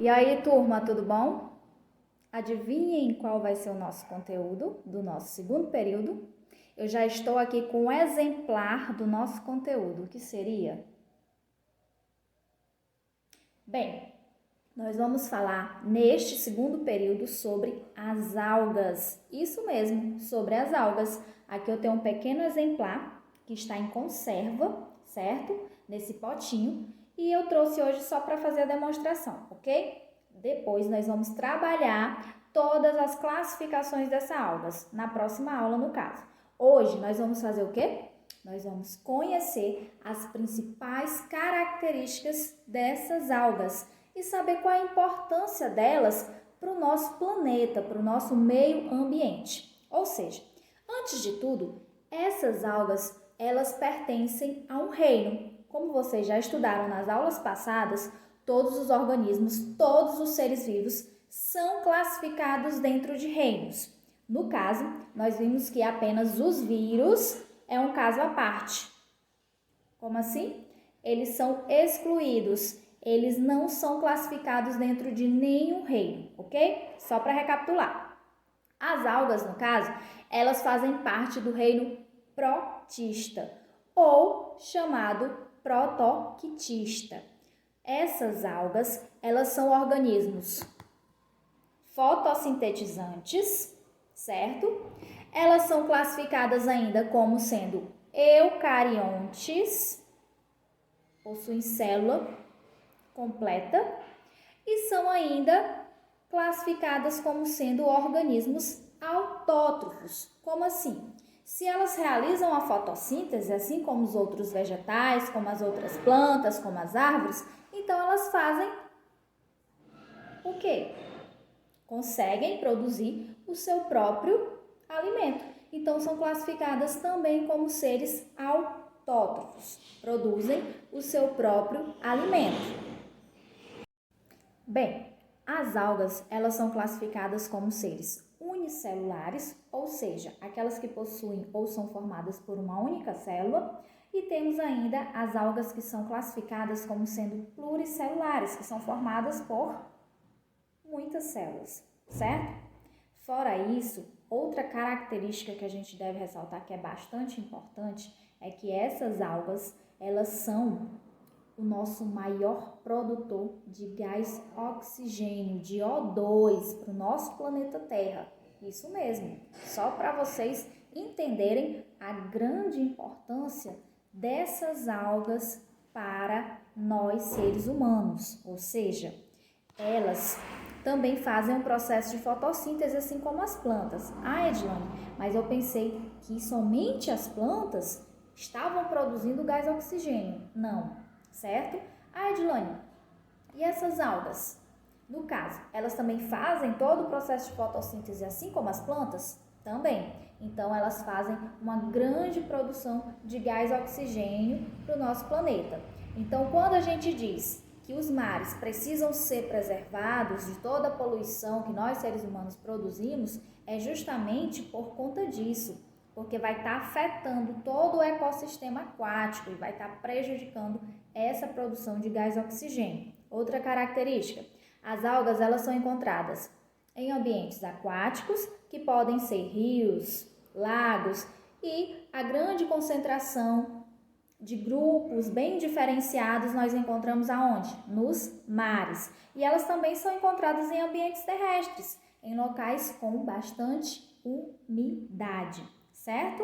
E aí, turma, tudo bom? Adivinhem qual vai ser o nosso conteúdo do nosso segundo período? Eu já estou aqui com um exemplar do nosso conteúdo, que seria? Bem, nós vamos falar neste segundo período sobre as algas. Isso mesmo, sobre as algas. Aqui eu tenho um pequeno exemplar que está em conserva, certo? Nesse potinho. E eu trouxe hoje só para fazer a demonstração, ok? Depois nós vamos trabalhar todas as classificações dessas algas, na próxima aula no caso. Hoje nós vamos fazer o quê? Nós vamos conhecer as principais características dessas algas e saber qual a importância delas para o nosso planeta, para o nosso meio ambiente. Ou seja, antes de tudo, essas algas, elas pertencem a um reino. Como vocês já estudaram nas aulas passadas, todos os organismos, todos os seres vivos são classificados dentro de reinos. No caso, nós vimos que apenas os vírus é um caso à parte. Como assim? Eles são excluídos, eles não são classificados dentro de nenhum reino, ok? Só para recapitular. As algas, no caso, elas fazem parte do reino protista, ou chamado protoquitista. Essas algas, elas são organismos fotossintetizantes, certo? Elas são classificadas ainda como sendo eucariontes, possuem célula completa, e são ainda classificadas como sendo organismos autótrofos. Como assim? Se elas realizam a fotossíntese, assim como os outros vegetais, como as outras plantas, como as árvores, então elas fazem o quê? Conseguem produzir o seu próprio alimento. Então, são classificadas também como seres autótrofos, produzem o seu próprio alimento. Bem, as algas, elas são classificadas como seres unicelulares, ou seja, aquelas que possuem ou são formadas por uma única célula, e temos ainda as algas que são classificadas como sendo pluricelulares, que são formadas por muitas células, certo? Fora isso, outra característica que a gente deve ressaltar que é bastante importante é que essas algas, elas são o nosso maior produtor de gás oxigênio, de O2 para o nosso planeta Terra. Isso mesmo, só para vocês entenderem a grande importância dessas algas para nós seres humanos, ou seja, elas também fazem um processo de fotossíntese, assim como as plantas. Ah, Edilane, mas eu pensei que somente as plantas estavam produzindo gás oxigênio. Não, certo? Ah, Edilane, e essas algas? No caso, elas também fazem todo o processo de fotossíntese, assim como as plantas? Também. Então, elas fazem uma grande produção de gás oxigênio para o nosso planeta. Então, quando a gente diz que os mares precisam ser preservados de toda a poluição que nós seres humanos produzimos, é justamente por conta disso, porque vai estar afetando todo o ecossistema aquático e vai estar prejudicando essa produção de gás oxigênio. Outra característica, as algas, elas são encontradas em ambientes aquáticos, que podem ser rios, lagos, e a grande concentração de grupos bem diferenciados nós encontramos aonde? Nos mares. E elas também são encontradas em ambientes terrestres, em locais com bastante umidade, certo?